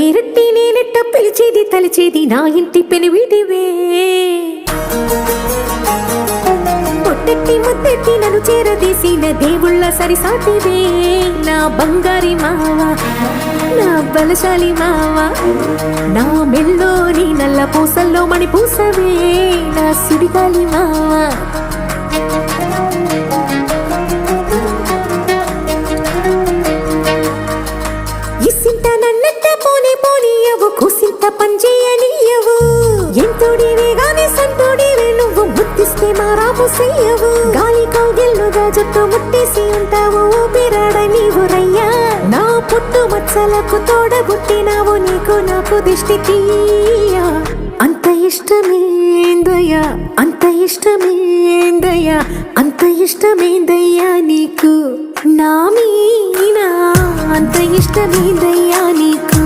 పేరట్టి నేనెట్ట పిలిచేది తలిచేది నా ఇంటి పెనువిటివే పొట్టెట్టి ముద్దెట్టి నన్ను చేరదీసిన దేవుళ్ళ సరిసాటివే నా బంగారి మావా నా బలశాలి మావా నా మెల్లోని నల్ల పూసల్లో మణి పూసవే నా సుడిగాలి మావా ఇసింత నన్నట్ట పోనీ పోనీయవు కుసింత పంచేయనీయవు ఎంతోడివే గాని సంతోడివే నువ్వు ముద్దిస్తే మారాము చెయ్యవు గాలి కౌగిల్లుగా జుట్టు ముట్టేసి ఉంటావు ఊపిరాడ నీవు రయ్యా నా పుట్టు మచ్చలకు తోడబుట్టినావు నీకు నాకు దిష్టి తీయా అంత ఇష్టమేందయ్యా అంత ఇష్టమేందయ్యా అంత ఇష్టమేందయ్యా నీకు నా మీనా అంత ఇష్టమేందయ్యా నీకు